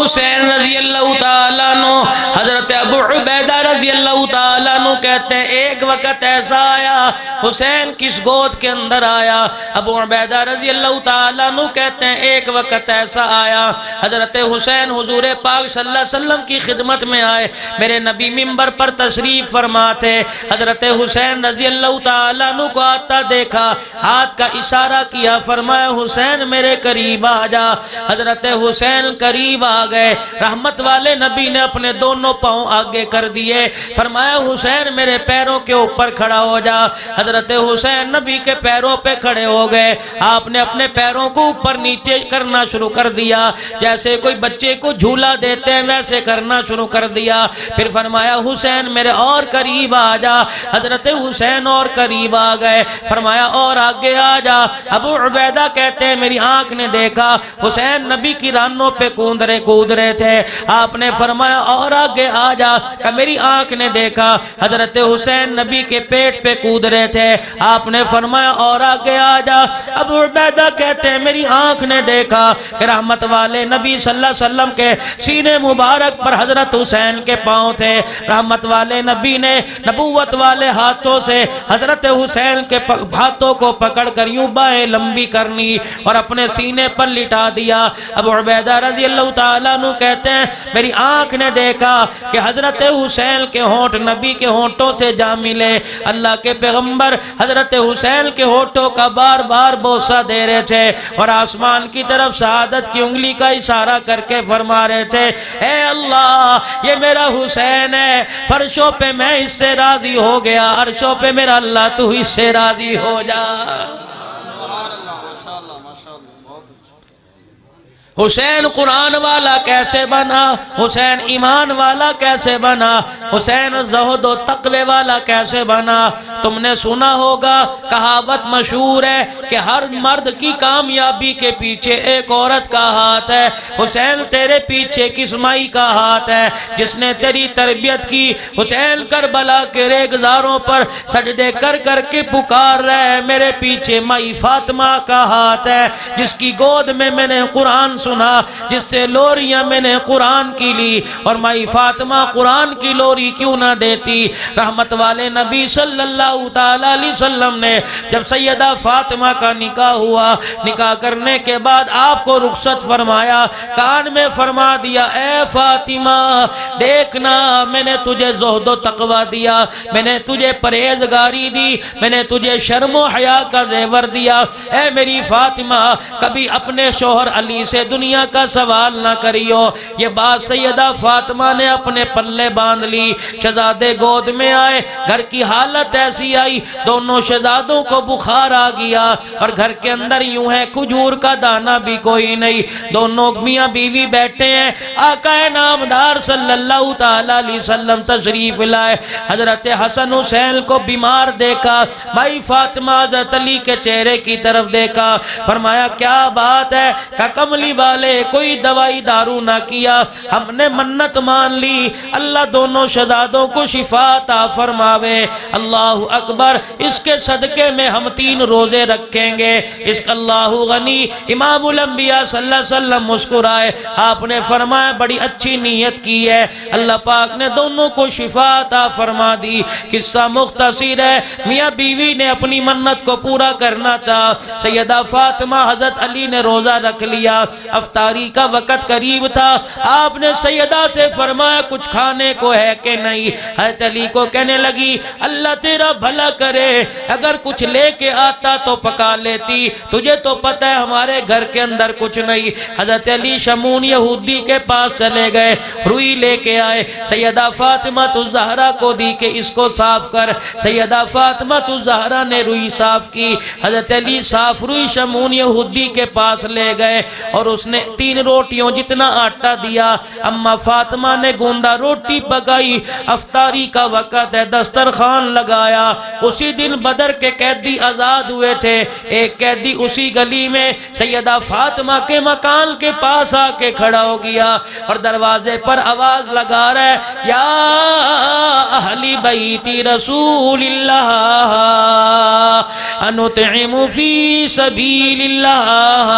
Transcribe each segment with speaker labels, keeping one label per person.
Speaker 1: حسین رضی اللہ تعالیٰ عنہ حضرت ابو عبیدہ رضی اللہ تعالیٰ عنہ کہتے ہیں ایک وقت ایسا آیا حسین کس گود کے اندر آیا؟ ابو عبیدہ رضی اللہ تعالیٰ عنہ کہتے ہیں ایک وقت ایسا آیا حضرت حسین حضور پاک صلی اللہ علیہ وسلم کی خدمت میں آئے، میرے نبی منبر پر تشریف فرما تھے، حضرت حسین رضی اللہ تعالیٰ عنہ کو آتا دیکھا، ہاتھ کا اشارہ کیا، فرمایا حسین میرے قریب آ جا۔ حضرت حسین قریب آ گئے، رحمت والے نبی نے اپنے دونوں پاؤں آگے کر دیے، فرمایا حسین میرے پیروں کے اوپر کھڑا ہو جا۔ حضرت حسین نبی کے پیروں پہ کھڑے ہو گئے، آپ نے اپنے پیروں کو اوپر نیچے کرنا شروع کر دیا، جیسے کوئی بچے کو جھولا دیتے ہیں ویسے کرنا شروع کر دیا۔ پھر فرمایا حسین میرے اور قریب آ جا۔ حضرت حسین اور قریب آ گئے، فرمایا اور آگے آ جا۔ ابو عبیدہ کہتے ہیں میری آنکھ نے دیکھا حسین نبی کی رانوں پہ کود رہے تھے، آپ نے فرمایا اور آگے آ جا، کہ میری آنکھ نے دیکھا حضرت حسین نبی کے پیٹ پہ کود رہے تھے، آپ نے فرمایا اور آگے آ جا۔ ابو عبیدہ کہتے ہیں میری آنکھ نے دیکھا کہ رحمت والے نبی صلی اللہ علیہ وسلم کے سینے مبارک پر حضرت حسین کے پاؤں تھے، رحمت والے نبی نے نبوت والے ہاتھوں سے حضرت حسین کے ہاتھوں کو پکڑ کر یوں باہیں لمبی کرنی اور اپنے سینے پر لٹا دیا۔ ابو عبیدہ رضی اللہ تعالیٰ عنہ کہتے ہیں میری آنکھ نے دیکھا کہ حضرت حسین کے ہونٹ نبی کے ہونٹوں سے جا ملے، اللہ کے پیغمبر حضرت حسین کے ہونٹوں کا بار بار بوسہ دے رہے تھے اور آسمان کی طرف شہادت کی انگلی کا اشارہ کر کے فرما رہے تھے اے اللہ یہ میرا حسین ہے، فرشوں پہ میں اس سے راضی ہو گیا، عرشوں پہ میرا اللہ تو اس سے راضی ہو جا۔ حسین قرآن والا کیسے بنا؟ حسین ایمان والا کیسے بنا؟ حسین زہد و تقوی والا کیسے بنا؟ تم نے سنا ہوگا کہاوت مشہور ہے کہ ہر مرد کی کامیابی کے پیچھے ایک عورت کا ہاتھ ہے۔ حسین تیرے پیچھے کس مائی کا ہاتھ ہے جس نے تیری تربیت کی؟ حسین کربلا کے ریگزاروں پر سجدے کر کر کے پکار رہے، میرے پیچھے مائی فاطمہ کا ہاتھ ہے جس کی گود میں میں نے قرآن سنا، جس سے لوریاں میں نے قرآن کی لی، اور مائی فاطمہ قرآن کی لوری کیوں نہ دیتی؟ رحمت والے نبی صلی اللہ تعالیٰ علیہ وسلم نے جب سیدہ فاطمہ کا نکاح ہوا، نکاح کرنے کے بعد آپ کو رخصت فرمایا، کان میں فرما دیا اے فاطمہ دیکھنا میں نے تجھے زہد و تقوی دیا، میں نے تجھے پرہیزگاری دی، میں نے تجھے شرم و حیا کا زیور دیا، اے میری فاطمہ کبھی اپنے شوہر علی سے دنیا کا سوال نہ کریو۔ یہ بات سیدہ فاطمہ نے اپنے پلے باندھ لی، شہزادے گود میں آئے، گھر کی حالت ایسی آئی دونوں شہزادوں کو بخار آ گیا اور گھر کے اندر یوں ہے کھجور کا دانہ بھی کوئی نہیں، دونوں میاں بیوی بیٹھے ہیں، آقا نامدار صلی اللہ تعالیٰ علیہ وسلم تشریف لائے، حضرت حسن حسین کو بیمار دیکھا، بھائی فاطمہ حضرت علی کے چہرے کی طرف دیکھا، فرمایا کیا بات ہے؟ کہ کملی والے کوئی دوائی دارو نہ کیا، ہم نے منت مان لی اللہ دونوں شہزادوں کو شفا عطا فرماوے، اللہ اکبر، اس کے صدقے میں ہم 3 روزے رکھیں گے، اس کا اللہ غنی۔ امام الانبیاء صلی اللہ علیہ وسلم مسکرائے، آپ نے فرمایا بڑی اچھی نیت کی ہے، اللہ پاک نے دونوں کو شفا عطا فرما دی۔ قصہ مختصر ہے، میاں بیوی نے اپنی منت کو پورا کرنا چاہا، سیدہ فاطمہ حضرت علی نے روزہ رکھ لیا، افطاری کا وقت قریب تھا، آپ نے سیدہ سے فرمایا کچھ کھانے کو ہے کہ نہیں؟ حضرت علی کو کہنے لگی اللہ تیرا بھلا کرے، اگر کچھ لے کے آتا تو پکا لیتی، تجھے تو پتہ ہے ہمارے گھر کے اندر کچھ نہیں۔ حضرت علی شمون یہودی کے پاس چلے گئے، روئی لے کے آئے، سیدہ فاطمہ الزہرا کو دی کہ اس کو صاف کر، سیدہ فاطمہ الزہرا نے روئی صاف کی، حضرت علی صاف روئی شمون یہودی کے پاس لے گئے اور اس نے 3 روٹیوں جتنا آٹا دیا، اما فاطمہ نے گوندا روٹی پکائی، افطاری کا وقت ہے، دسترخوان لگایا، اسی دن بدر کے قیدی آزاد ہوئے تھے، ایک قیدی اسی گلی میں سیدہ فاطمہ کے مکان کے پاس آ کے کھڑا ہو گیا اور دروازے پر آواز لگا رہا ہے یا اہل بیت رسول اللہ انطعم فی سبیل اللہ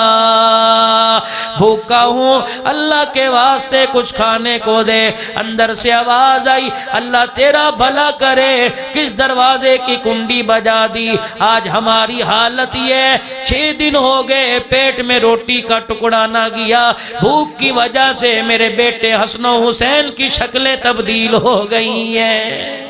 Speaker 1: بھوکا ہوں، اللہ کے واسطے کچھ کھانے کو دے۔ اندر سے آواز آئی، اللہ تیرا بھلا کرے، کس دروازے کی کنڈی بجا دی۔ آج ہماری حالت یہ 6 دن ہو گئے پیٹ میں روٹی کا ٹکڑا نہ گیا، بھوک کی وجہ سے میرے بیٹے حسن و حسین کی شکلیں تبدیل ہو گئی ہیں۔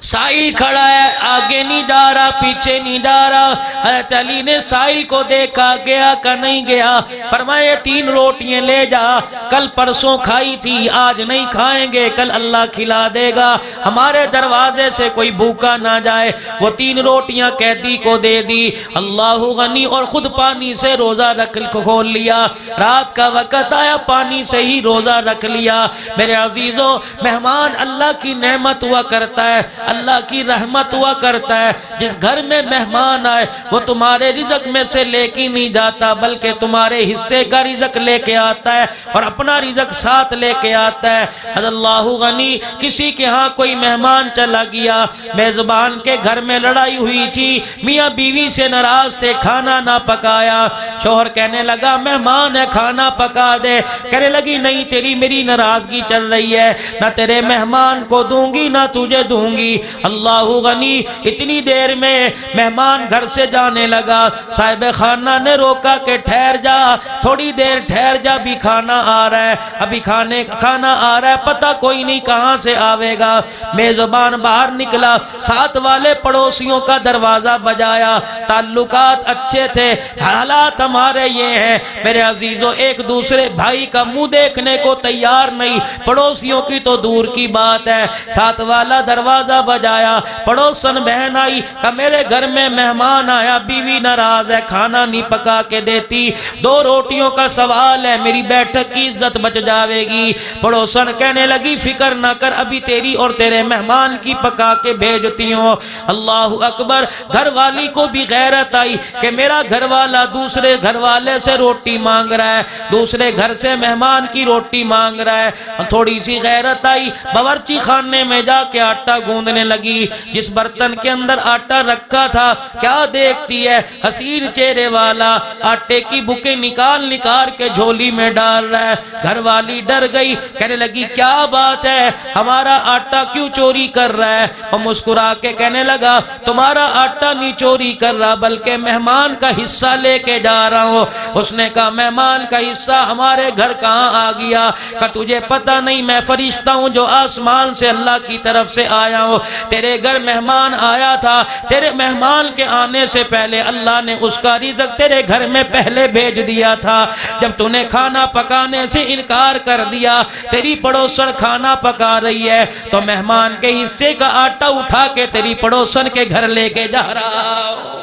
Speaker 1: سائل کھڑا ہے، آگے نہیں جا رہا، پیچھے نہیں جا رہا۔ حضرت علی نے سائل کو دیکھا، گیا کہ نہیں گیا؟ فرمایا 3 روٹیاں لے جا، کل پرسوں کھائی تھی، آج نہیں کھائیں گے، کل اللہ کھلا دے گا، ہمارے دروازے سے کوئی بھوکا نہ جائے۔ وہ 3 روٹیاں قیدی کو دے دی، اللہ غنی، اور خود پانی سے روزہ کھول لیا۔ رات کا وقت آیا، پانی سے ہی روزہ رکھ لیا۔ میرے عزیزو، مہمان اللہ کی نعمت ہوا کرتا ہے، اللہ کی رحمت ہوا کرتا ہے۔ جس گھر میں مہمان آئے وہ تمہارے رزق میں سے لے کے نہیں جاتا، بلکہ تمہارے حصے کا رزق لے کے آتا ہے اور اپنا رزق ساتھ لے کے آتا ہے۔ حضرت اللہ غنی کسی کے ہاں کوئی مہمان چلا گیا، میزبان کے گھر میں لڑائی ہوئی تھی، میاں بیوی سے ناراض تھے، کھانا نہ پکایا۔ شوہر کہنے لگا مہمان ہے کھانا پکا دے، کہنے لگی نہیں تیری میری ناراضگی چل رہی ہے، نہ تیرے مہمان کو دوں گی نہ تجھے دوں گی۔ اللہ غنی اتنی دیر میں مہمان گھر سے جانے لگا، صاحب خانہ نے روکا کہ ٹھہر جا، تھوڑی دیر ٹھہر جا، بھی کھانا آ رہا ہے، ابھی کھانا آ رہا ہے، پتہ کوئی نہیں کہاں سے آوے گا۔ میزبان باہر نکلا، ساتھ والے پڑوسیوں کا دروازہ بجایا، تعلقات اچھے تھے، حالات ہمارے یہ ہیں میرے عزیزو، ایک دوسرے بھائی کا منہ دیکھنے کو تیار نہیں، پڑوسیوں کی تو دور کی بات ہے۔ ساتھ والا دروازہ بجایا، پڑوسن بہن آئی کہ میرے گھر میں مہمان آیا، بیوی ناراض ہے، کھانا نہیں پکا کے دیتی، 2 روٹیوں کا سوال ہے، میری بیٹھک کی عزت بچ جاوے گی۔ پڑوسن کہنے لگی فکر نہ کر، ابھی تیری اور تیرے مہمان کی پکا کے بھیجتی ہوں۔ اللہ اکبر، گھر والی کو بھی غیرت آئی کہ میرا گھر والا دوسرے گھر والے سے روٹی مانگ رہا ہے، دوسرے گھر سے مہمان کی روٹی مانگ رہا ہے۔ تھوڑی سی غیرت آئی، باورچی خانے میں جا کے آٹا گوندنے لگی، جس برتن کے اندر آٹا رکھا تھا کیا دیکھتی ہے، حسین چہرے والا آٹے کی بکیں نکال کے جھولی میں ڈال رہا ہے۔ گھر والی ڈر گئی، کہنے لگی کیا بات ہے، ہمارا آٹا کیوں چوری کر رہا ہے؟ اور مسکرا کے کہنے لگا تمہارا آٹا نہیں چوری کر رہا، بلکہ مہمان کا حصہ لے کے جا رہا ہوں۔ اس نے کہا مہمان کا حصہ ہمارے گھر کہاں آ گیا؟ کہ تجھے پتہ نہیں میں فرشتہ ہوں جو آسمان سے اللہ کی طرف سے آیا ہوں، تیرے گھر مہمان آیا تھا، تیرے مہمان کے آنے سے پہلے اللہ نے اس کا رزق تیرے گھر میں پہلے بھیج دیا تھا۔ جب تو نے کھانا پکانے سے انکار کر دیا، تیری پڑوسن کھانا پکا رہی ہے، تو مہمان کے حصے کا آٹا اٹھا کے تیری پڑوسن کے گھر لے کے جا رہا ہوں۔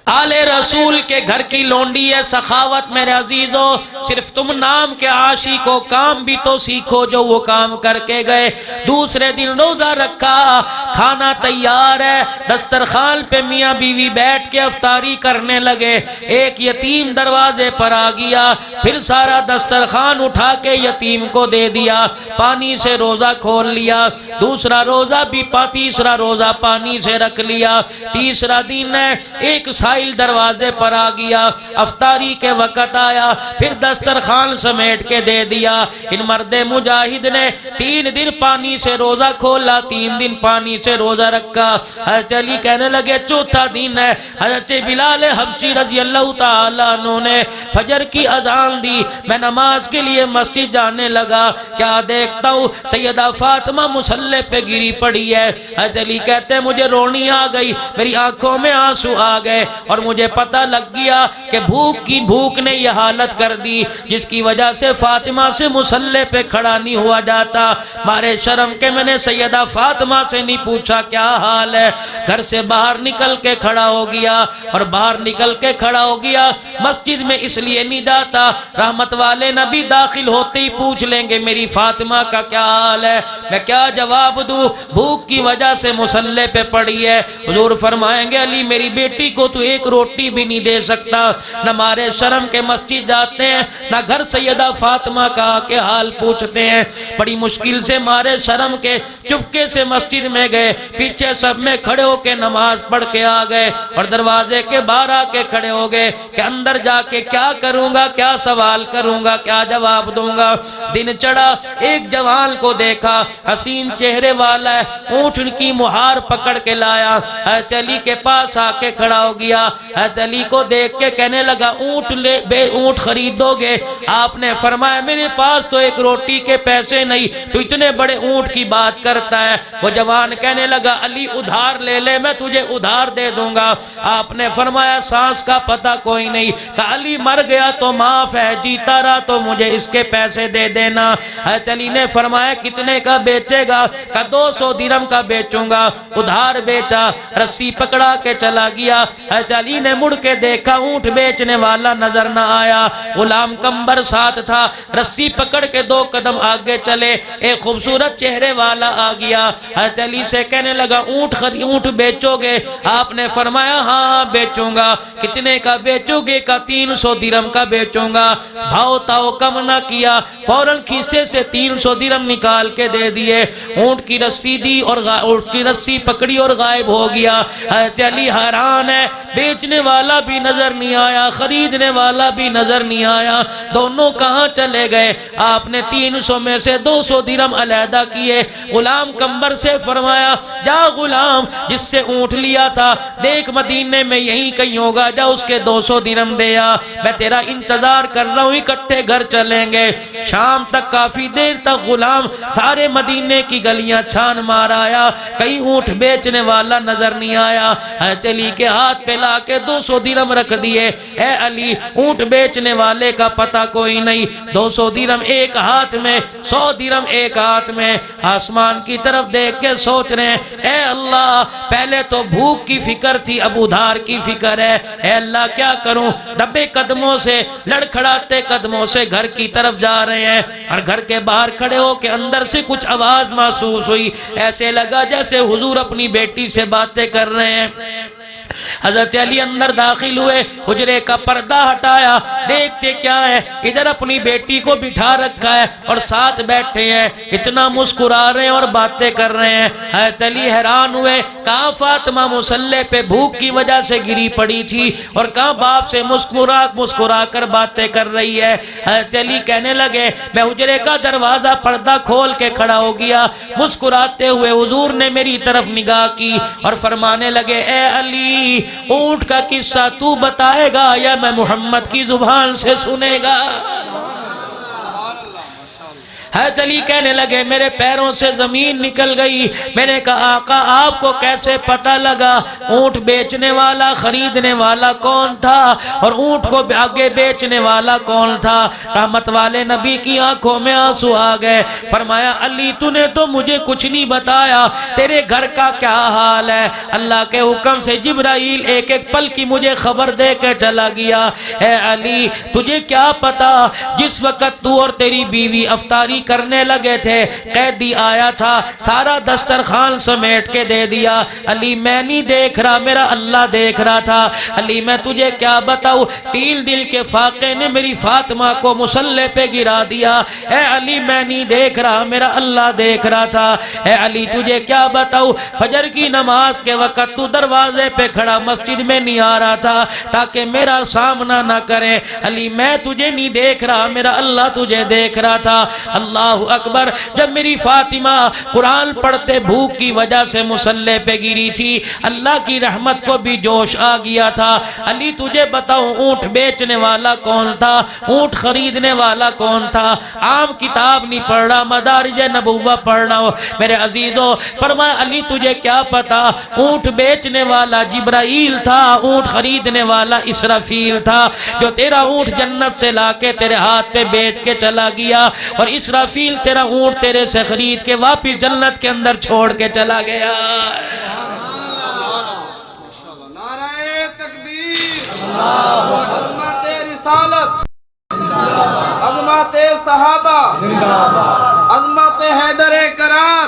Speaker 1: آل رسول کے گھر کی لونڈی ہے سخاوت میرے عزیزو، صرف تم نام کے عاشق ہو، کام بھی تو سیکھو جو وہ کام کر کے گئے۔ دوسرے دن روزہ رکھا، کھانا تیار ہے، دسترخوان پہ میاں بیوی بیٹھ کے افطاری کرنے لگے، ایک یتیم دروازے پر آ گیا، پھر سارا دسترخوان اٹھا کے یتیم کو دے دیا، پانی سے روزہ کھول لیا، دوسرا روزہ بھی تیسرا روزہ پانی سے رکھ لیا۔ تیسرا دن ہے، ایک دروازے پر آ گیا، افطاری کے وقت آیا، پھر دسترخوان سمیٹ کے دے دیا۔ ان مرد مجاہد نے 3 دن پانی سے روزہ کھولا، 3 دن پانی سے روزہ رکھا۔ حضرت علی کہنے لگے چوتھا دن ہے، حضرت بلال حبشی رضی اللہ تعالیٰ عنہ نے فجر کی اذان دی، میں نماز کے لیے مسجد جانے لگا، کیا دیکھتا ہوں سیدہ فاطمہ مصلی پہ گری پڑی ہے۔ حضرت علی کہتے ہیں مجھے رونی آ گئی، میری آنکھوں میں آنسو آ گئے، اور مجھے پتہ لگ گیا کہ بھوک نے یہ حالت کر دی جس کی وجہ سے فاطمہ سے مصلی پہ کھڑا نہیں ہوا جاتا۔ مارے شرم کے میں نے سیدہ فاطمہ سے نہیں پوچھا کیا حال ہے، گھر سے باہر نکل کے کھڑا ہو گیا، اور باہر نکل کے کھڑا ہو گیا۔ مسجد میں اس لیے نہیں جاتا، رحمت والے نبی داخل ہوتے ہی پوچھ لیں گے میری فاطمہ کا کیا حال ہے، میں کیا جواب دوں، بھوک کی وجہ سے مصلی پہ پڑی ہے۔ حضور فرمائیں گے علی میری بیٹی کو تو ایک روٹی بھی نہیں دے سکتا، نہ مارے شرم کے مسجد جاتے ہیں، نہ گھر سیدہ فاطمہ کا کے حال پوچھتے ہیں، بڑی مشکل سے مارے شرم کے چپکے سے مسجد میں گئے، پیچھے سب میں کھڑے ہو کے نماز پڑھ کے آ گئے اور دروازے کے باہر آ کے کھڑے ہو گئے کہ اندر جا کے کیا کروں گا، کیا سوال کروں گا، کیا جواب دوں گا۔ دن چڑھا، ایک جوان کو دیکھا، حسین چہرے والا ہے، اونٹ کی مہار پکڑ کے لایا، حضرت علی کے پاس آ کے کھڑا ہو گیا، حضرت علی کو دیکھ کے کہنے لگا اونٹ خریدو گے؟ آپ نے فرمایا میرے پاس تو ایک روٹی کے پیسے نہیں، تو اتنے بڑے اونٹ کی بات کرتا ہے۔ وہ جوان کہنے لگا علی ادھار لے لے، میں تجھے ادھار دے دوں گا۔ آپ نے فرمایا سانس کا پتہ کوئی نہیں، کہ علی مر گیا تو معاف ہے، جیتا رہا تو مجھے اس کے پیسے دے دینا۔ حضرت علی نے فرمایا کتنے کا بیچے گا؟ کہ 200 درہم کا بیچوں گا۔ ادھار بیچا، رسی پکڑا کے چلا گیا۔ حضرت علی نے مڑ کے دیکھا، اونٹ بیچنے والا نظر نہ آیا، غلام کمبر ساتھ تھا، رسی پکڑ کے 2 قدم آگے چلے، ایک خوبصورت چہرے والا آ گیا، حضرت علی سے کہنے لگا اونٹ بیچو گے؟ آپ نے فرمایا ہاں بیچوں گا۔ کتنے کا بیچو گے؟ کا 300 درہم کا بیچوں گا۔ بھاؤ تاؤ کم نہ کیا، فوراً کھیسے سے 300 درہم نکال کے دے دیے، اونٹ کی رسی دی اور اونٹ کی رسی پکڑی اور غائب ہو گیا۔ حضرت علی حیران ہے، بیچنے والا بھی نظر نہیں آیا، خریدنے والا بھی نظر نہیں آیا، دونوں کہاں چلے گئے؟ آپ نے 300 میں سے 200 درہم علیحدہ کیے، غلام کمبر سے فرمایا جا غلام جس سے اونٹ لیا تھا دیکھ مدینے میں یہیں کہیں ہوگا، جا اس کے 200 درہم دیا، میں تیرا انتظار کر رہا ہوں، اکٹھے گھر چلیں گے۔ شام تک کافی دیر تک غلام سارے مدینے کی گلیاں چھان مار آیا، کہیں اونٹ بیچنے والا نظر نہیں آیا۔ حضرت علی کے ہاتھ پہ لا کے 200 درہم رکھ دیے، اے علی اونٹ بیچنے والے کا پتہ کوئی نہیں، 200 درہم ایک ہاتھ میں، 100 درہم ایک ہاتھ میں، آسمان کی طرف دیکھ کے سوچ رہے ہیں اے اللہ پہلے تو بھوک کی فکر تھی، اب ادھار کی فکر ہے، اے اللہ کیا کروں؟ دبے قدموں سے، لڑکھڑاتے قدموں سے گھر کی طرف جا رہے ہیں، اور گھر کے باہر کھڑے ہو کے اندر سے کچھ آواز محسوس ہوئی، ایسے لگا جیسے حضور اپنی بیٹی سے باتیں کر رہے ہیں۔ حضرت علی اندر داخل ہوئے، حجرے کا پردہ ہٹایا، دیکھتے کیا ہے، ادھر اپنی بیٹی کو بٹھا رکھا ہے اور ساتھ بیٹھے ہیں، اتنا مسکرا رہے ہیں اور باتیں کر رہے ہیں۔ حضرت علی حیران ہوئے، کہاں فاطمہ مصلی پہ بھوک کی وجہ سے گری پڑی تھی اور کہاں باپ سے مسکرا کر باتیں کر رہی ہے۔ حضرت علی کہنے لگے میں حجرے کا دروازہ پردہ کھول کے کھڑا ہو گیا، مسکراتے ہوئے حضور نے میری طرف نگاہ کی اور فرمانے لگے اے علی اونٹ کا قصہ تو بتائے گا یا میں محمد کی زبان سے سنے گا؟ حضرت علی کہنے لگے میرے پیروں سے زمین نکل گئی، میں نے کہا آقا آپ کو کیسے پتہ لگا اونٹ بیچنے والا خریدنے والا کون تھا اور اونٹ کو آگے بیچنے والا کون تھا؟ رحمت والے نبی کی آنکھوں میں آنسو آ گئے، فرمایا علی تو نے تو مجھے کچھ نہیں بتایا، تیرے گھر کا کیا حال ہے؟ اللہ کے حکم سے جبرائیل ایک ایک پل کی مجھے خبر دے کے چلا گیا۔ اے علی تجھے کیا پتا جس وقت تو اور تیری بیوی افطاری کرنے لگے تھے قیدی آیا تھا، سارا دسترخوان سمیٹ کے دے دیا۔ علی میں نہیں دیکھ رہا، میرا اللہ دیکھ رہا تھا۔ علی میں تجھے کیا بتاؤں، 3 دل کے فاقے نے میری فاطمہ کو مصلی پہ گرا دیا۔ اے علی میں نہیں دیکھ رہا، میرا اللہ دیکھ رہا تھا۔ اے علی تجھے کیا بتاؤں، فجر کی نماز کے وقت تو دروازے پہ کھڑا مسجد میں نہیں آ رہا تھا تاکہ میرا سامنا نہ کرے۔ علی میں تجھے نہیں دیکھ رہا، میرا اللہ تجھے دیکھ رہا تھا۔ اللہ اکبر، جب میری فاطمہ قرآن پڑھتے بھوک کی وجہ سے مصلی پہ گری تھی، اللہ کی رحمت کو بھی جوش آ گیا تھا۔ علی تجھے بتاؤں اونٹ بیچنے والا کون تھا، اونٹ خریدنے والا کون تھا؟ عام کتاب نہیں پڑھ رہا، مدارج نبوہ پڑھنا ہو میرے عزیزوں۔ فرمایا علی تجھے کیا پتا، اونٹ بیچنے والا جبرائیل تھا، اونٹ خریدنے والا اسرافیل تھا، جو تیرا اونٹ جنت سے لا کے تیرے ہاتھ پہ بیچ کے چلا گیا، اور اسرافیل تیرا اونٹ تیرے سے خرید کے واپس جنت کے اندر چھوڑ کے چلا گیا۔
Speaker 2: نعرہ تکبیر، عظمت رسالت، عظمت صحابہ، عظمت حیدر کرار،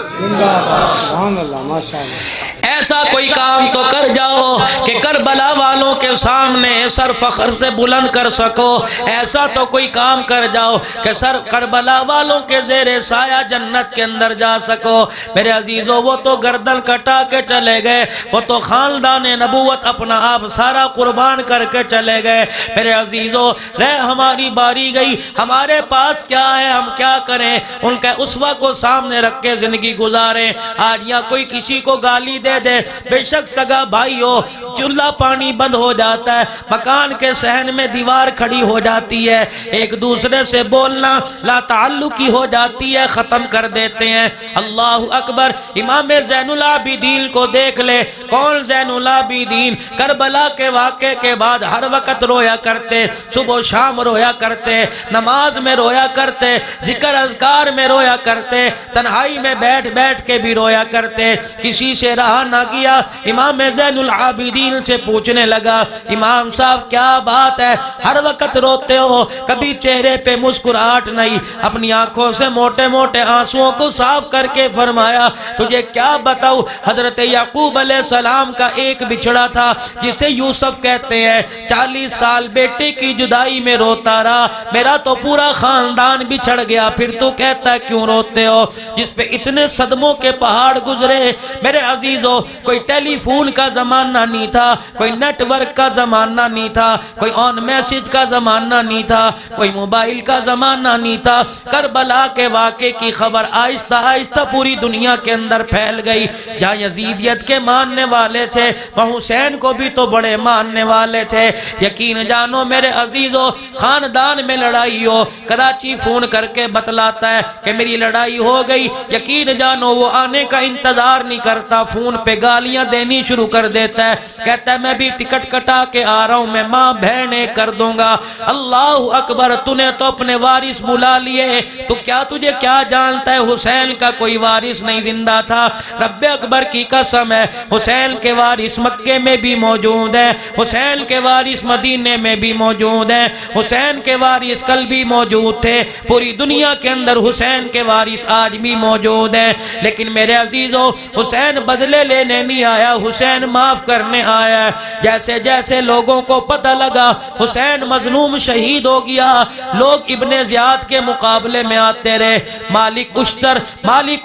Speaker 1: اے ایسا کوئی کام تو کر جاؤ کہ کربلا والوں کے سامنے سر فخر سے بلند کر سکو، ایسا تو کوئی کام کر جاؤ کہ سر کربلا والوں کے زیر سایہ جنت کے اندر جا سکو۔ میرے عزیزو وہ تو گردن کٹا کے چلے گئے، وہ تو خاندان نبوت اپنا آپ سارا قربان کر کے چلے گئے۔ میرے عزیزو رہ ہماری باری گئی، ہمارے پاس کیا ہے، ہم کیا کریں؟ ان کے اسوہ کو سامنے رکھ کے زندگی گزاریں۔ آج یا کوئی کسی کو گالی دے دے، بے شک سگا بھائی ہو، چولہا پانی بند ہو جاتا ہے، مکان کے صحن میں دیوار کھڑی ہو جاتی ہے، ایک دوسرے سے بولنا لا تعلقی ہو جاتی ہے، ختم کر دیتے ہیں۔ اللہ اکبر۔ امام زین العابدین کو دیکھ لے، کون زین العابدین؟ کربلا کے واقعے کے بعد ہر وقت رویا کرتے، صبح و شام رویا کرتے، نماز میں رویا کرتے، ذکر اذکار میں رویا کرتے، تنہائی میں بیٹھ بیٹھ کے بھی رویا کرتے۔ کسی سے رہا نہ کیا، امام زین العابدین سے پوچھنے لگا، امام صاحب کیا بات ہے، ہر وقت روتے ہو، کبھی چہرے پہ مسکراہٹ نہیں؟ اپنی آنکھوں سے موٹے موٹے آنسوؤں کو صاف کر کے فرمایا، تجھے کیا بتاؤ، حضرت یعقوب علیہ السلام کا ایک بچڑا تھا جسے یوسف کہتے ہیں، 40 سال بیٹے کی جدائی میں روتا رہا، میرا تو پورا خاندان بچھڑ گیا، پھر تو کہتا ہے کیوں روتے ہو؟ جس پہ اتنے صدموں کے پہاڑ گزرے۔ میرے عزیزو کوئی ٹیلی فون کا زمانہ نہیں تھا، کوئی نیٹ ورک کا زمانہ نہیں تھا، کوئی آن میسج کا زمانہ نہیں تھا، کوئی موبائل کا زمانہ نہیں تھا۔ کربلا کے واقعے کی خبر آہستہ آہستہ پوری دنیا کے اندر پھیل گئی۔ جہاں یزیدیت کے ماننے والے تھے وہاں حسین کو بھی تو بڑے ماننے والے تھے۔ یقین جانو میرے عزیزو، خاندان میں لڑائی ہو، کراچی فون کر کے بتلاتا ہے کہ میری لڑائی ہو گئی، یقین جانو وہ آنے کا انتظار نہیں کرتا، فون پہ گالیاں دینی شروع کر دیتا ہے، کہتا ہے میں بھی ٹکٹ کٹا کے آ رہا ہوں، میں ماں بہنیں کر دوں گا۔ اللہ اکبر۔ تو نے تو اپنے وارث بلا لیے، تو کیا تجھے کیا جانتا ہے حسین کا کوئی وارث نہیں زندہ تھا؟ رب اکبر کی قسم ہے، حسین کے وارث مکے میں بھی موجود ہیں، حسین کے وارث مدینے میں بھی موجود ہیں، حسین کے وارث کل بھی موجود تھے، پوری دنیا کے اندر حسین کے وارث آج بھی موجود ہیں۔ لیکن میرے عزیزو حسین بدلے لینے نہیں آیا، حسین معاف کرنے آیا ہے۔ جیسے جیسے لوگوں کو پتہ لگا حسین مظلوم شہید ہو گیا، لوگ ابن زیاد کے مقابلے میں آتے رہے۔ مالک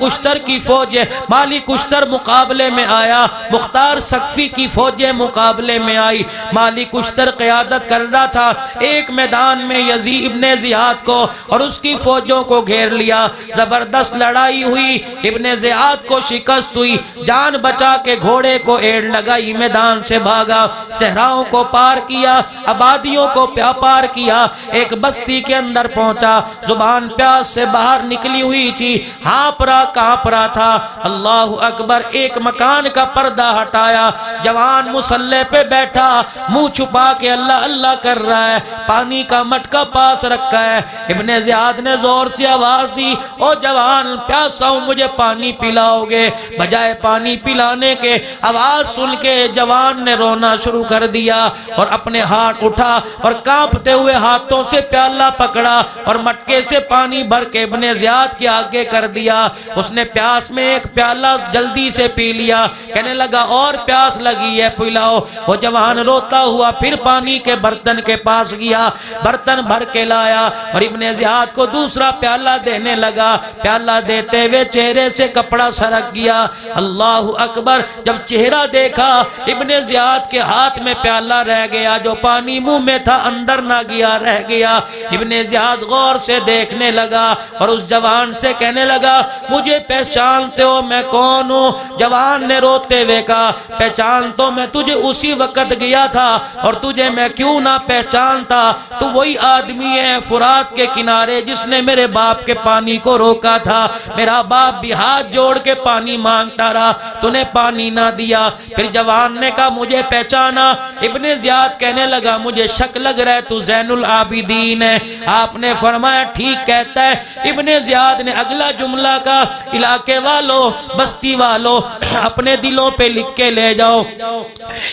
Speaker 1: اشتر کی فوج، مالک اشتر مقابلے میں آیا، مختار سقفی کی فوجیں مقابلے میں آئی۔ مالک اشتر قیادت کر رہا تھا، ایک میدان میں یزید ابن زیاد کو اور اس کی فوجوں کو گھیر لیا، زبردست لڑائی ہوئی، ابن زیاد کو شکست ہوئی، جان بچا کے گھوڑے کو ایڑ لگائی، میدان سے بھاگا، صحراؤں کو پار کیا، آبادیوں کو پار کیا، ایک بستی کے اندر پہنچا، زبان پیاس سے باہر نکلی ہوئی تھی، ہانپ رہا کانپ رہا تھا۔ اللہ اکبر۔ ایک مکان کا پردہ ہٹایا، جوان مصلی پہ بیٹھا، منہ چھپا کے اللہ اللہ کر رہا ہے، پانی کا مٹکا پاس رکھا ہے۔ ابن زیاد نے زور سے آواز دی، او جوان پیاسا ہوں، مجھے پانی پلاؤ گے؟ بجائے پانی پلانے کے آواز سن کے جوان نے رونا شروع کر دیا اور اپنے ہاتھ اٹھا اور کانپتے ہوئے ہاتھوں سے پیالہ پکڑا اور مٹکے سے پانی بھر کے ابن زیاد کے آگے کر دیا۔ اس نے پیاس میں ایک پیالہ جلدی سے پی لیا، کہنے لگا اور پیاس لگی ہے پلاؤ۔ وہ جوان روتا ہوا پھر پانی کے برتن کے پاس گیا، برتن بھر کے لایا اور ابن زیاد کو دوسرا پیالہ دینے لگا۔ پیالہ دیتے ہوئے چہرے سے کپڑا سرک گیا۔ اللہ اکبر۔ جب چہرہ دیکھا ابن زیاد کے ہاتھ میں پیالہ رہ گیا، جو پانی منہ میں تھا اندر نہ گیا، رہ گیا۔ ابن زیاد غور سے دیکھنے لگا اور اس جوان سے کہنے لگا، مجھے پہچانتے ہو میں کون ہوں؟ جوان نے روتے ہوئے کہا، پہچان تو میں تجھے اسی وقت گیا تھا، اور تجھے میں کیوں نہ پہچانتا؟ تو وہی آدمی ہے فرات کے کنارے جس نے میرے باپ کے پانی کو روکا تھا، میرا باپ بھی ہاتھ جوڑ کے پانی مانگتا رہا، تو نے پانی نہ دیا۔ پھر جوان نے کہا مجھے پہچانا؟ ابن زیاد کہنے لگا مجھے شک لگ رہا ہے تو زین العابدین ہے۔ آپ نے فرمایا ٹھیک کہتا ہے۔ ابن زیاد نے اگلا جملہ کا، علاقے والوں، بستی والوں، اپنے دلوں پہ لکھ کے لے جاؤ۔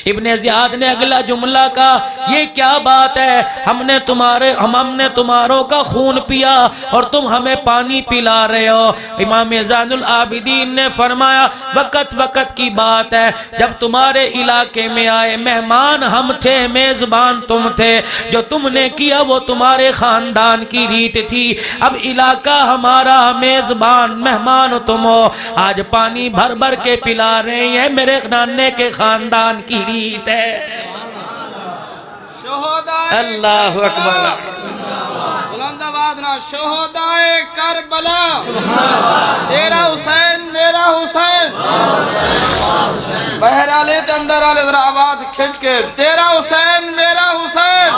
Speaker 1: ابن زیاد نے اگلا جملہ کا، یہ کیا بات ہے، ہم نے تمہاروں کا خون پیا اور تم ہمیں پانی پلا رہے ہو۔ امام زین العابدین نے فرمایا وقت وقت کی بات ہے جب تمہارے علاقے میں آئے، مہمان ہم تھے، میزبان تم تھے، جو تم نے کیا وہ تمہارے خاندان کی ریت تھی، اب علاقہ ہمارا، میزبان مہمان تم ہو، آج پانی بھر بھر کے پلا رہے ہیں، میرے نانے کے خاندان کی ریت ہے۔
Speaker 2: شہدائے
Speaker 1: اللہ اکبر،
Speaker 2: بلند آواز نہ، شہدائے کربلا، تیرا حسین میرا حسین، بہر آلے کے اندر آلے ذرا آواز کھچ کے، تیرا حسین میرا حسین۔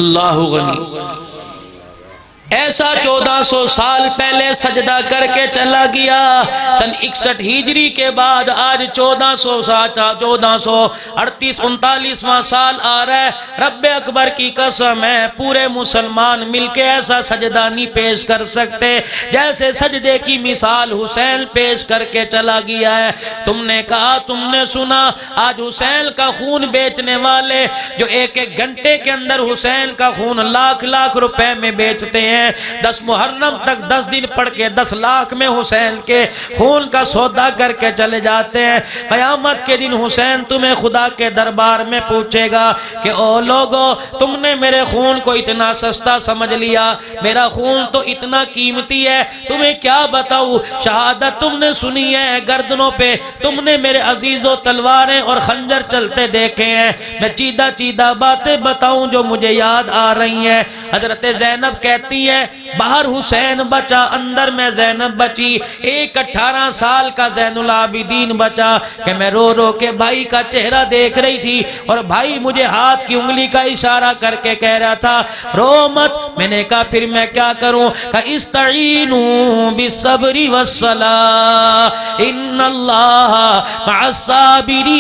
Speaker 1: اللہ غنی، ایسا 1400 سال پہلے سجدہ کر کے چلا گیا، سن 61 ہجری کے بعد آج 1438واں سال آ رہا ہے۔ رب اکبر کی قسم ہے پورے مسلمان مل کے ایسا سجدہ نہیں پیش کر سکتے جیسے سجدے کی مثال حسین پیش کر کے چلا گیا ہے۔ تم نے کہا، تم نے سنا، آج حسین کا خون بیچنے والے جو ایک ایک گھنٹے کے اندر حسین کا خون لاکھ لاکھ روپے میں بیچتے ہیں، 10 محرم تک 10 دن پڑھ کے 10 لاکھ میں حسین کے خون کا سودا کر کے چلے جاتے ہیں۔ قیامت کے دن حسین تمہیں خدا کے دربار میں پوچھے گا کہ او لوگو، تم نے میرے خون کو اتنا سستا سمجھ لیا، میرا خون تو اتنا قیمتی ہے، تمہیں کیا بتاؤں، شہادت تم نے سنی ہے، گردنوں پہ تم نے میرے عزیزوں تلواریں اور خنجر چلتے دیکھے ہیں، میں چیدہ چیدہ باتیں بتاؤں جو مجھے یاد آ رہی ہیں۔ حضرت زینب کہتی ہے باہر حسین بچا، اندر میں زینب بچی، ایک 18 سال کا زین العابدین بچا کہ میں رو رو کے بھائی کا چہرہ دیکھ رہی تھی اور بھائی مجھے ہاتھ کی انگلی کا اشارہ کر کے کہہ رہا تھا رو مت۔ میں نے کہا پھر میں کیا کروں؟ کہ استعینوا بالصبر والصلاۃ ان اللہ مع الصابرین۔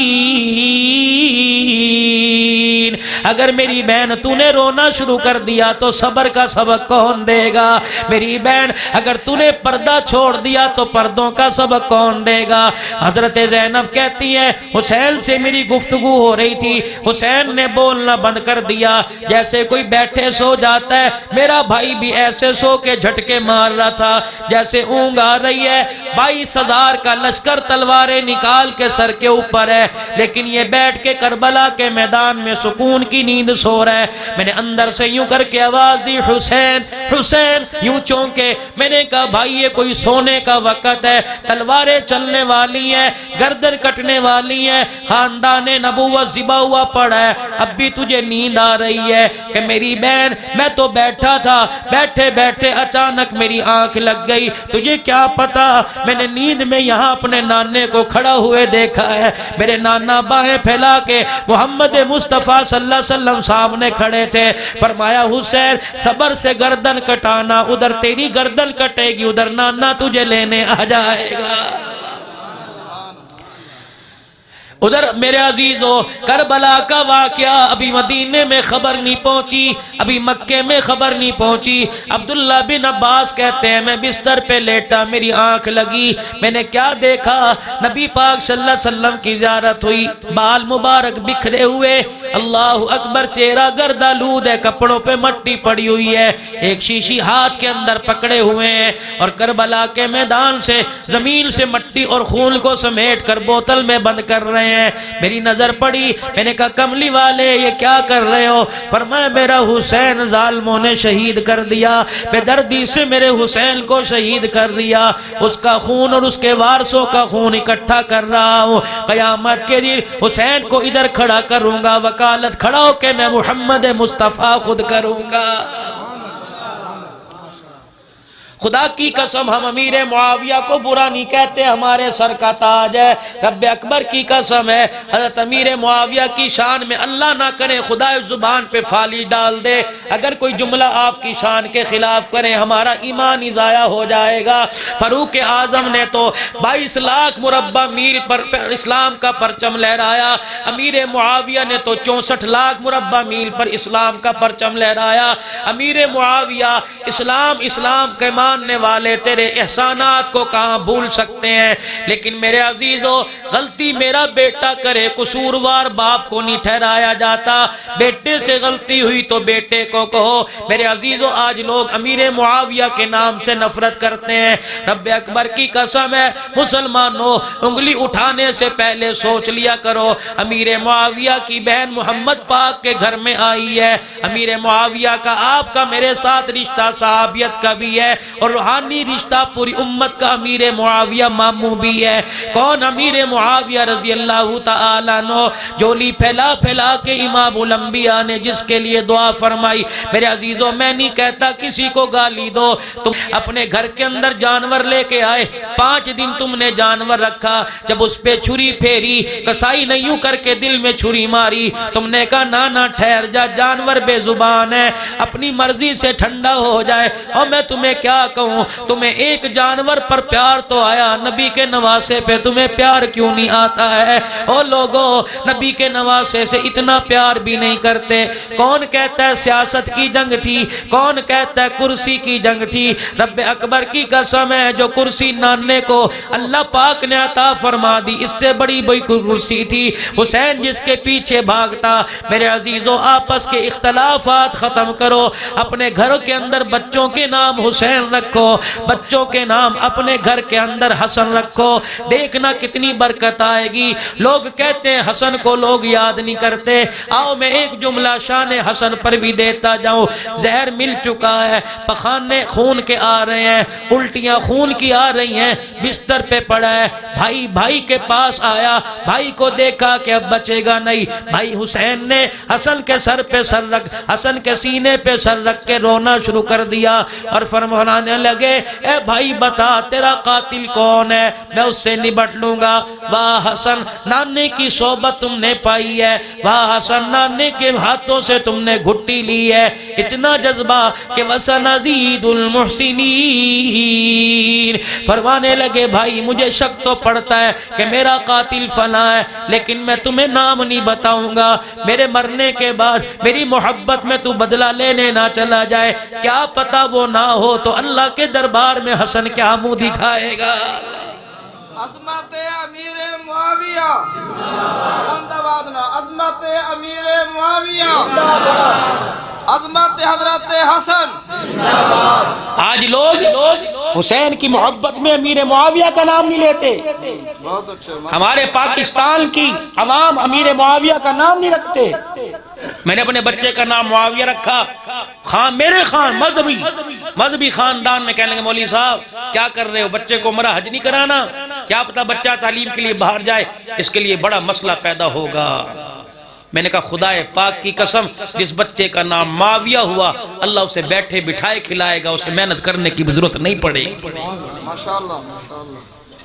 Speaker 1: اگر میری بہن تو نے رونا شروع کر دیا تو صبر کا سبق کون دے گا؟ میری بہن اگر تو نے پردہ چھوڑ دیا تو پردوں کا سبق کون دے گا؟ حضرت زینب کہتی ہے حسین سے میری گفتگو ہو رہی تھی، حسین نے بولنا بند کر دیا، جیسے کوئی بیٹھے سو جاتا ہے، میرا بھائی بھی ایسے سو کے جھٹکے مار رہا تھا جیسے اونگ آ رہی ہے۔ 22,000 کا لشکر تلواریں نکال کے سر کے اوپر ہے، لیکن یہ بیٹھ کے کربلا کے میدان میں سکون کی نیند سو رہا ہے۔ میں نے اندر سے یوں کر کے آواز دی حسین حسین، یوں چونکے میں نے کہا بھائی یہ کوئی سونے کا وقت ہے، تلواریں چلنے والی ہیں، گردن کٹنے والی ہیں، خاندان نبوت ذبح ہوا پڑا ہے، اب بھی تجھے نیند آ رہی ہے؟ کہ میری بہن میں تو بیٹھا تھا، بیٹھے بیٹھے اچانک میری آنکھ لگ گئی، تجھے کیا پتا میں نے نیند میں یہاں اپنے نانے کو کھڑا ہوئے دیکھا ہے۔ میرے نانا باہیں پھیلا کے محمد مصطفیٰ صلی اللہ علیہ وسلم سامنے کھڑے تھے، فرمایا حسین صبر سے گردن کٹانا، ادھر تیری گردن کٹے گی، ادھر نانا تجھے لینے آ جائے گا۔ ادھر میرے عزیزو کربلا کا واقعہ ابھی مدینے میں خبر نہیں پہنچی، ابھی مکے میں خبر نہیں پہنچی۔ عبداللہ بن عباس کہتے ہیں میں بستر پہ لیٹا، میری آنکھ لگی، میں نے کیا دیکھا؟ نبی پاک صلی اللہ علیہ وسلم کی زیارت ہوئی، بال مبارک بکھرے ہوئے، اللہ اکبر، چہرہ گردالود ہے، کپڑوں پہ مٹی پڑی ہوئی ہے، ایک شیشی ہاتھ کے اندر پکڑے ہوئے ہیں اور کربلا کے میدان سے زمین سے مٹی اور خون کو سمیٹ کر بوتل میں بند کر رہے ہیں۔ میری نظر پڑی، میں نے کہا کملی والے یہ کیا کر رہے ہو؟ فرمایا میرا حسین ظالموں نے شہید کر دیا، بے دردی سے میرے حسین کو شہید کر دیا، اس کا خون اور اس کے وارثوں کا خون اکٹھا کر رہا ہوں، قیامت کے دن حسین کو ادھر کھڑا کروں گا، وکالت کھڑا ہو کے میں محمد مصطفیٰ خود کروں گا۔ خدا کی قسم ہم امیر معاویہ کو برا نہیں کہتے، ہمارے سر کا تاج ہے، رب اکبر کی قسم ہے، حضرت امیر معاویہ کی شان میں اللہ نہ کرے خدا زبان پہ فالی ڈال دے، اگر کوئی جملہ آپ کی شان کے خلاف کرے ہمارا ایمان ہی ضائع ہو جائے گا۔ فاروق اعظم نے تو 22 لاکھ مربع میل پر اسلام کا پرچم لہرایا، امیر معاویہ نے تو 64 لاکھ مربع میل پر اسلام کا پرچم لہرایا۔ امیر معاویہ اسلام کے مان ماننے والے تیرے احسانات کو کہاں بھول سکتے ہیں، لیکن میرے عزیزو غلطی میرا بیٹا کرے قصوروار باپ کو نہیں ٹھہرایا جاتا، بیٹے سے غلطی ہوئی تو بیٹے کو کہو۔ میرے عزیزو آج لوگ امیر معاویہ کے نام سے نفرت کرتے ہیں، رب اکبر کی قسم ہے مسلمانوں انگلی اٹھانے سے پہلے سوچ لیا کرو، امیر معاویہ کی بہن محمد پاک کے گھر میں آئی ہے، امیر معاویہ کا آپ کا میرے ساتھ رشتہ صحابیت کا بھی ہے اور روحانی رشتہ پوری امت کا امیر معاویہ ماموں بھی ہے۔ کون امیر معاویہ رضی اللہ تعالیٰ عنہ؟ جولی پھیلا پھیلا کے امام الانبیاء نے جس کے لیے دعا فرمائی۔ میرے عزیزوں میں نہیں کہتا کسی کو گالی دو، تم اپنے گھر کے اندر جانور لے کے آئے، 5 دن تم نے جانور رکھا، جب اس پہ چھری پھیری، کسائی نہیں یوں کر کے دل میں چھری ماری، تم نے کہا نانا ٹھہر جا، جانور بے زبان ہے، اپنی مرضی سے ٹھنڈا ہو جائے، اور میں تمہیں کیا کہوں، تمہیں ایک جانور پر پیار تو آیا، نبی کے نواسے پہ تمہیں پیار کیوں نہیں آتا ہے؟ او لوگو نبی کے نواسے سے اتنا پیار بھی نہیں کرتے۔ کون کہتا ہے سیاست کی جنگ تھی، کون کہتا ہے کرسی کی جنگ تھی؟ رب اکبر کی قسم ہے جو کرسی نانے کو اللہ پاک نے عطا فرما دی، اس سے بڑی بڑی کرسی تھی، حسین جس کے پیچھے بھاگتا۔ میرے عزیزوں آپس کے اختلافات ختم کرو، اپنے گھر کے اندر بچوں کے نام حسین رکھو، بچوں کے نام اپنے گھر کے اندر حسن رکھو، دیکھنا کتنی برکت آئے گی۔ لوگ کہتے ہیں حسن کو لوگ یاد نہیں کرتے، آؤ میں ایک جملہ شان حسن پر بھی دیتا جاؤں۔ زہر مل چکا ہے، پخانے خون کے آ رہے ہیں، الٹیاں خون کی آ رہی ہیں، بستر پہ پڑا ہے، بھائی کے پاس آیا، بھائی کو دیکھا کہ اب بچے گا نہیں، بھائی حسین نے حسن کے سر پہ سر رکھ، حسن کے سینے پہ سر رکھ کے رونا شروع کر دیا اور فرمانے لگے اے بھائی بتا تیرا قاتل کون ہے، میں اس سے نبٹ لوں گا۔ واہ حسن نانے کی صحبت تم نے پائی ہے، واہ حسن نانے کے ہاتھوں سے تم نے گھٹی لی ہے، اتنا جذبہ کہ وَسَنَزِيدُ الْمُحْسِنِينَ۔ فرمانے لگے بھائی مجھے شک تو پڑتا ہے کہ میرا قاتل فلاں ہے، لیکن میں تمہیں نام نہیں بتاؤں گا، میرے مرنے کے بعد میری محبت میں تو بدلہ لینے نہ چلا جائے، کیا پتا وہ نہ ہو تو اللہ کے دربار میں حسن کیا منہ دکھائے گا۔
Speaker 2: عظمت امیر معاویہ عظمت امیر معاویہ، عظمت حضرت حسن۔
Speaker 1: آج لوگ حسین کی محبت میں امیر معاویہ کا نام نہیں لیتے،
Speaker 2: بہت اچھے
Speaker 1: ہمارے پاکستان کی عوام امیر معاویہ کا نام نہیں رکھتے۔ میں نے اپنے بچے کا نام معاویہ رکھا، خان میرے خان مذہبی خاندان میں کہنے لگے مولوی صاحب کیا کر رہے ہو، بچے کو عمرہ حج نہیں کرانا؟ کیا پتا بچہ تعلیم کے لیے باہر جائے، اس کے لیے بڑا مسئلہ پیدا ہوگا۔ میں نے کہا خدا پاک کی قسم جس بچے کا نام معاویہ ہوا اللہ اسے بیٹھے بٹھائے کھلائے گا، اسے محنت کرنے کی ضرورت نہیں پڑے گی۔
Speaker 2: ماشاءاللہ۔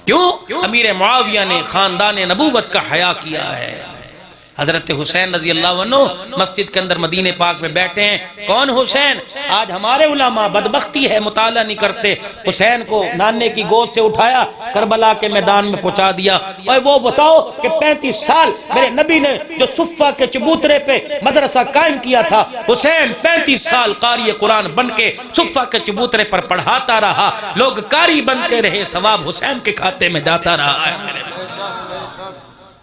Speaker 1: کیوں؟ امیر معاویہ نے خاندان نبوت کا حیا کیا ہے۔ حضرت حسین رضی اللہ عنہ مسجد کے اندر مدینہ پاک میں بیٹھے ہیں، کون حسین؟ آج ہمارے علماء بدبختی ہے مطالعہ نہیں کرتے، حسین کو نانے کی گود سے اٹھایا کربلا کے میدان میں پہنچا دیا، اور وہ بتاؤ کہ 35 سال میرے نبی نے جو صفہ کے چبوترے پہ مدرسہ قائم کیا تھا، حسین 35 سال قاری قرآن بن کے صفہ کے چبوترے پر پڑھاتا رہا، لوگ قاری بنتے رہے، ثواب حسین کے کھاتے میں جاتا رہا ہے۔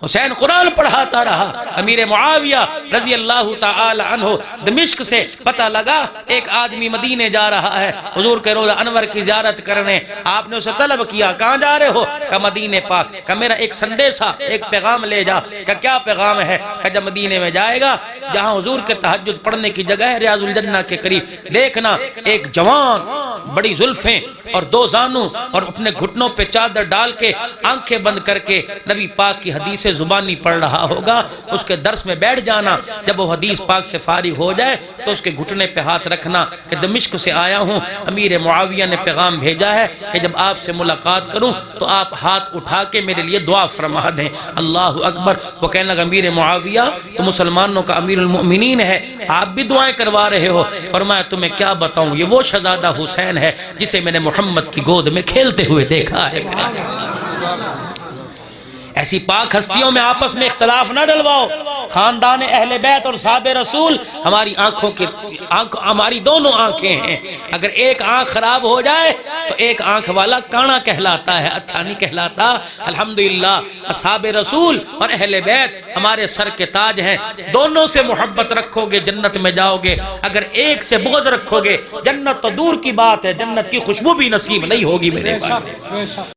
Speaker 1: حسین قرآن پڑھاتا رہا۔ امیر معاویہ رضی اللہ تعالی عنہ دمشق سے پتہ لگا ایک آدمی مدینے جا رہا ہے، حضور کے روضہ انور کی زیارت کرنے، آپ نے اسے طلب کیا کہاں جا رہے ہو؟ کہ مدینے پاک۔ کہ میرا ایک سندیسہ ایک پیغام لے جا۔ کہ کیا پیغام ہے؟ کہ جب مدینے میں جائے گا جہاں حضور کے تہجد پڑھنے کی جگہ ہے ریاض الجنہ کے قریب، دیکھنا ایک جوان بڑی زلفیں اور 2 زانوں اور اپنے گھٹنوں پہ چادر ڈال کے آنکھیں بند کر کے نبی پاک کی حدیث زبانی پڑھ رہا ہوگا، اس کے درس میں بیٹھ جانا، جب وہ حدیث پاک سے فارغ ہو جائے تو اس کے گھٹنے پہ ہاتھ رکھنا کہ دمشق سے آیا ہوں، امیر معاویہ نے پیغام بھیجا ہے کہ جب آپ سے ملاقات کروں تو آپ ہاتھ اٹھا کے میرے لیے دعا فرما دیں۔ اللہ اکبر۔ وہ کہنے لگا امیر معاویہ تو مسلمانوں کا امیر المؤمنین ہے، آپ بھی دعائیں کروا رہے ہو؟ فرمایا تمہیں کیا بتاؤں، یہ وہ شہزادہ حسین ہے جسے میں نے محمد کی گود میں کھیلتے ہوئے دیکھا ہے۔ ایسی پاک ہستیوں میں آپس میں اختلاف نہ ڈلواؤ۔ خاندان اہل بیت اور صحابہ رسول ہماری آنکھوں کی ہماری دونوں آنکھیں ہیں، اگر ایک آنکھ خراب ہو جائے تو ایک آنکھ والا کانا کہلاتا ہے، اچھا نہیں کہلاتا۔ الحمدللہ اصحاب رسول اور اہل بیت ہمارے سر کے تاج ہیں، دونوں سے محبت رکھو گے جنت میں جاؤ گے، اگر ایک سے بغض رکھو گے جنت تو دور کی بات ہے، جنت کی خوشبو بھی نصیب نہیں ہوگی میرے بھائی۔